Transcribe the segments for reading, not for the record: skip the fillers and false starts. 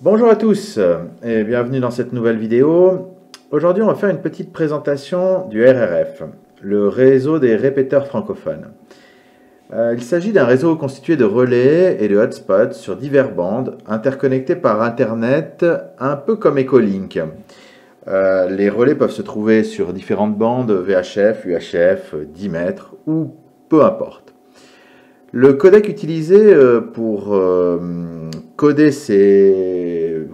Bonjour à tous et bienvenue dans cette nouvelle vidéo. Aujourd'hui, on va faire une petite présentation du RRF, le réseau des répéteurs francophones. Il s'agit d'un réseau constitué de relais et de hotspots sur diverses bandes interconnectés par Internet, un peu comme Echolink. Les relais peuvent se trouver sur différentes bandes VHF, UHF, 10 mètres ou peu importe. Le codec utilisé pour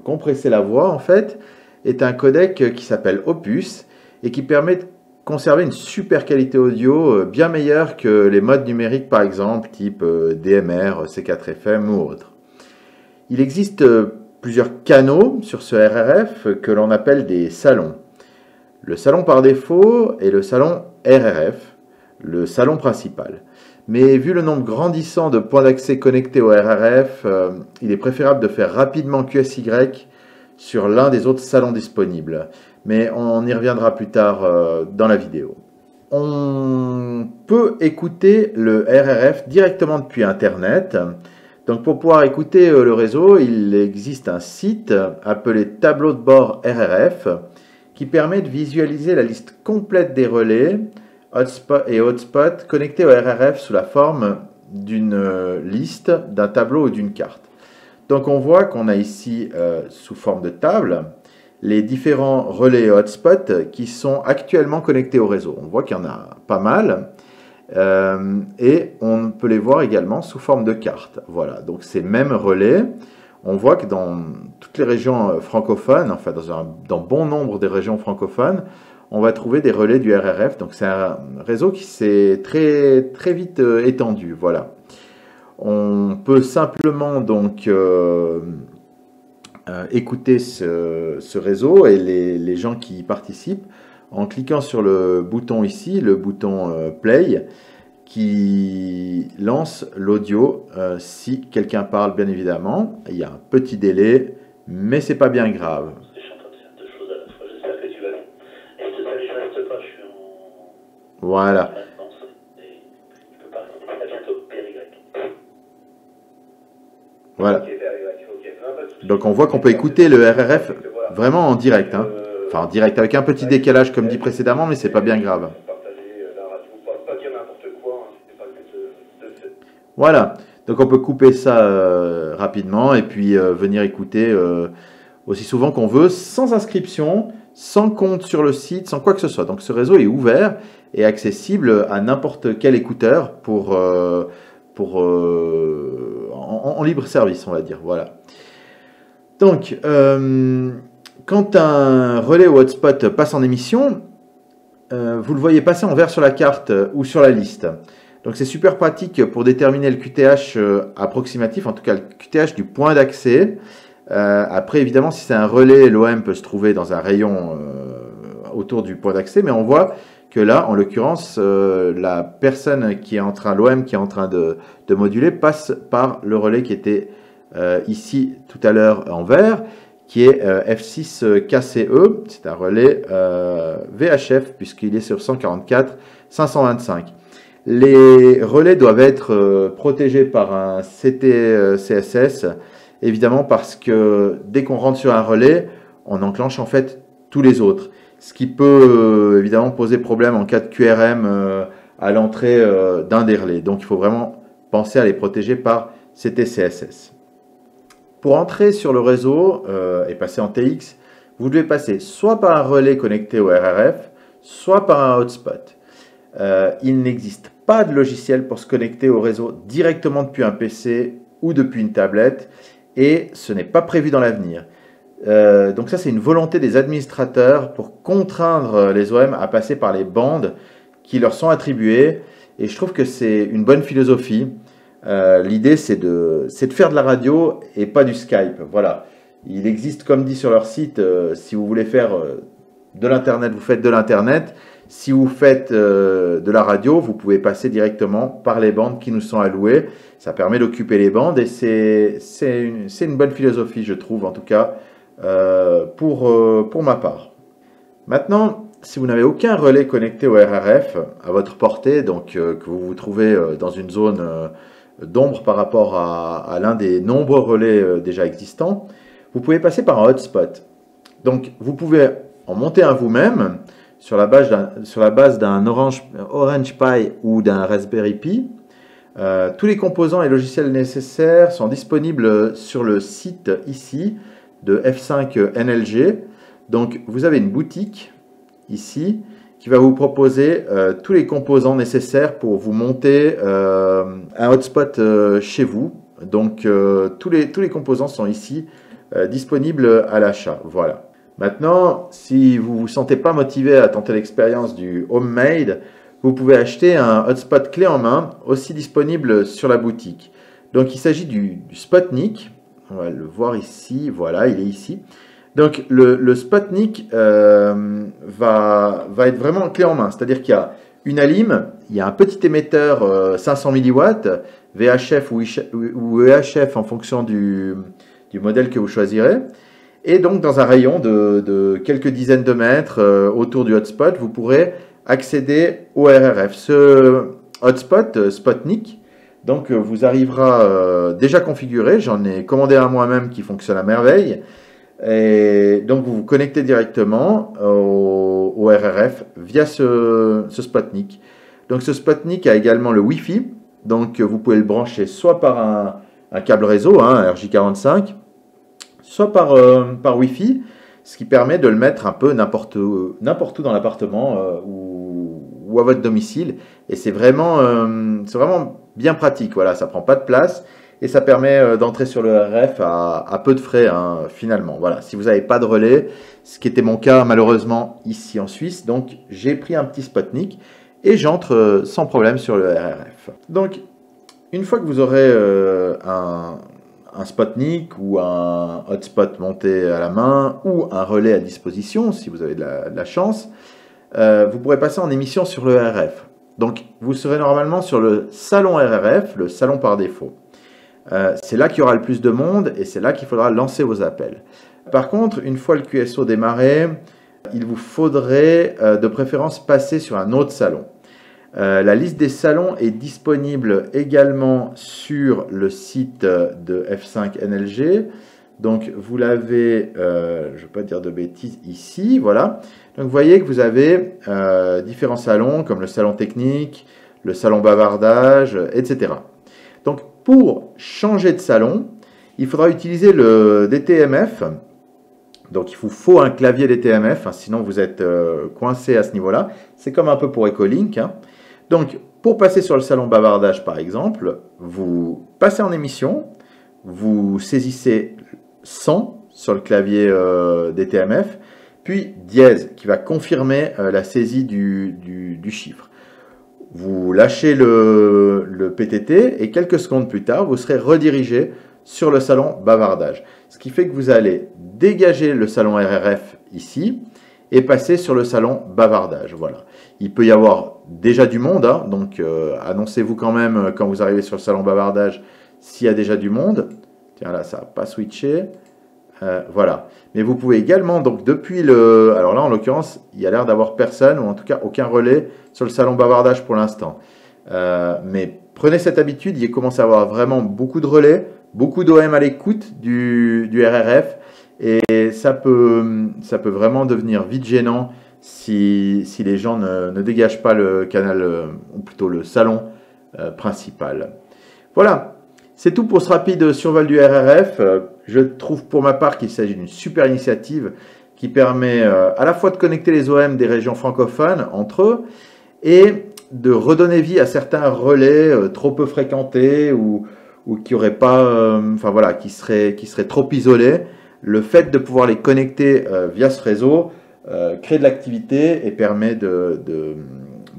compresser la voix en fait est un codec qui s'appelle Opus et qui permet de conserver une super qualité audio bien meilleure que les modes numériques par exemple type DMR, C4FM ou autre. Il existe plusieurs canaux sur ce RRF que l'on appelle des salons. Le salon par défaut est le salon RRF, le salon principal. Mais vu le nombre grandissant de points d'accès connectés au RRF, il est préférable de faire rapidement QSY sur l'un des autres salons disponibles. Mais on y reviendra plus tard dans la vidéo. On peut écouter le RRF directement depuis Internet. Donc pour pouvoir écouter le réseau, il existe un site appelé Tableau de bord RRF qui permet de visualiser la liste complète des relais et hotspots connectés au RRF sous la forme d'une liste, d'un tableau ou d'une carte. Donc on voit qu'on a ici sous forme de table les différents relais et hotspots qui sont actuellement connectés au réseau. On voit qu'il y en a pas mal et on peut les voir également sous forme de carte. Voilà, donc ces mêmes relais, on voit que dans toutes les régions francophones, enfin dans bon nombre des régions francophones, on va trouver des relais du RRF. Donc c'est un réseau qui s'est très vite étendu. Voilà. On peut simplement donc écouter ce réseau et les gens qui y participent en cliquant sur le bouton ici, le bouton Play, qui lance l'audio si quelqu'un parle, bien évidemment. Il y a un petit délai, mais c'est pas bien grave. Voilà. Voilà. Donc on voit qu'on peut écouter le RRF vraiment en direct. Hein. Enfin en direct, avec un petit décalage comme dit précédemment, mais c'est pas bien grave. Voilà. Donc on peut couper ça rapidement et puis venir écouter aussi souvent qu'on veut, sans inscription, sans compte sur le site, sans quoi que ce soit. Donc ce réseau est ouvert et accessible à n'importe quel écouteur en libre service, on va dire. Voilà. Donc, quand un relais ou hotspot passe en émission, vous le voyez passer en vert sur la carte ou sur la liste. Donc c'est super pratique pour déterminer le QTH approximatif, en tout cas le QTH du point d'accès. Après, évidemment, si c'est un relais, l'OM peut se trouver dans un rayon autour du point d'accès, mais on voit que là, en l'occurrence, la personne qui est en train, l'OM qui est en train de moduler, passe par le relais qui était ici tout à l'heure en vert, qui est F6KCE, c'est un relais VHF, puisqu'il est sur 144 525. Les relais doivent être protégés par un CT-CSS, évidemment parce que dès qu'on rentre sur un relais, on enclenche en fait tous les autres. Ce qui peut évidemment poser problème en cas de QRM à l'entrée d'un des relais. Donc il faut vraiment penser à les protéger par CT-CSS. Pour entrer sur le réseau et passer en TX, vous devez passer soit par un relais connecté au RRF, soit par un hotspot. Il n'existe pas de logiciel pour se connecter au réseau directement depuis un PC ou depuis une tablette et ce n'est pas prévu dans l'avenir. Donc ça c'est une volonté des administrateurs pour contraindre les OM à passer par les bandes qui leur sont attribuées et je trouve que c'est une bonne philosophie. L'idée c'est de faire de la radio et pas du Skype. Voilà. Il existe, comme dit sur leur site, si vous voulez faire de l'internet, vous faites de l'internet. Si vous faites de la radio, vous pouvez passer directement par les bandes qui nous sont allouées. Ça permet d'occuper les bandes et c'est une bonne philosophie, je trouve, en tout cas, pour ma part. Maintenant, si vous n'avez aucun relais connecté au RRF à votre portée, donc que vous vous trouvez dans une zone d'ombre par rapport à l'un des nombreux relais déjà existants, vous pouvez passer par un hotspot. Donc, vous pouvez en monter un vous-même sur la base d'un Orange Pi ou d'un Raspberry Pi. Tous les composants et logiciels nécessaires sont disponibles sur le site ici de F5 NLG. Donc, vous avez une boutique ici qui va vous proposer tous les composants nécessaires pour vous monter un hotspot chez vous. Donc, tous les composants sont ici disponibles à l'achat. Voilà. Maintenant, si vous ne vous sentez pas motivé à tenter l'expérience du homemade, vous pouvez acheter un hotspot clé en main, aussi disponible sur la boutique. Donc, il s'agit du Spotnik. On va le voir ici. Voilà, il est ici. Donc, le Spotnik va être vraiment clé en main. C'est-à-dire qu'il y a une alim, il y a un petit émetteur 500 mW, VHF ou EHF en fonction du modèle que vous choisirez. Et donc, dans un rayon de quelques dizaines de mètres autour du hotspot, vous pourrez accéder au RRF. Ce hotspot, Spotnik, donc, vous arrivera déjà configuré. J'en ai commandé un moi-même qui fonctionne à merveille. Et donc, vous vous connectez directement au RRF via ce Spotnik. Donc, ce Spotnik a également le Wi-Fi. Donc, vous pouvez le brancher soit par un câble réseau, un RJ45, soit par Wi-Fi, ce qui permet de le mettre un peu n'importe où dans l'appartement ou à votre domicile. Et c'est vraiment bien pratique. Voilà, ça ne prend pas de place et ça permet d'entrer sur le RF à peu de frais finalement. Voilà, si vous n'avez pas de relais, ce qui était mon cas malheureusement ici en Suisse, donc j'ai pris un petit Spotnik et j'entre sans problème sur le RRF. Donc, une fois que vous aurez un Spotnik ou un hotspot monté à la main ou un relais à disposition, si vous avez de la chance, vous pourrez passer en émission sur le RRF. Donc, vous serez normalement sur le salon RRF, le salon par défaut. C'est là qu'il y aura le plus de monde et c'est là qu'il faudra lancer vos appels. Par contre, une fois le QSO démarré, il vous faudrait de préférence passer sur un autre salon. La liste des salons est disponible également sur le site de F5 NLG. Donc, vous l'avez, je ne vais pas dire de bêtises, ici, voilà. Donc, vous voyez que vous avez différents salons, comme le salon technique, le salon bavardage, etc. Donc, pour changer de salon, il faudra utiliser le DTMF. Donc, il vous faut un clavier DTMF, sinon vous êtes coincé à ce niveau-là. C'est comme un peu pour Ecolink. Donc, pour passer sur le salon bavardage, par exemple, vous passez en émission, vous saisissez 100 sur le clavier DTMF, puis dièse, qui va confirmer la saisie du chiffre. Vous lâchez le PTT et quelques secondes plus tard, vous serez redirigé sur le salon bavardage. Ce qui fait que vous allez dégager le salon RRF ici et passer sur le salon bavardage. Voilà. Il peut y avoir déjà du monde, donc annoncez-vous quand même quand vous arrivez sur le salon bavardage s'il y a déjà du monde. Tiens, là, ça n'a pas switché. Voilà. Mais vous pouvez également, donc depuis le... Alors là, en l'occurrence, il y a l'air d'avoir personne, ou en tout cas aucun relais sur le salon bavardage pour l'instant. Mais prenez cette habitude, il commence à avoir vraiment beaucoup de relais, beaucoup d'OM à l'écoute du RRF, et ça peut vraiment devenir vite gênant si les gens ne dégagent pas le canal, ou plutôt le salon principal. Voilà. C'est tout pour ce rapide survol du RRF. Je trouve pour ma part qu'il s'agit d'une super initiative qui permet à la fois de connecter les OM des régions francophones entre eux et de redonner vie à certains relais trop peu fréquentés ou qui auraient pas, enfin voilà, qui seraient trop isolés. Le fait de pouvoir les connecter via ce réseau crée de l'activité et permet de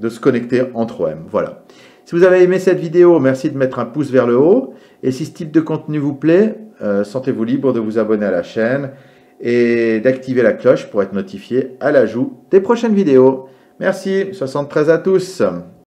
se connecter entre OM. Voilà. Si vous avez aimé cette vidéo, merci de mettre un pouce vers le haut. Et si ce type de contenu vous plaît, sentez-vous libre de vous abonner à la chaîne et d'activer la cloche pour être notifié à l'ajout des prochaines vidéos. Merci, 73 à tous.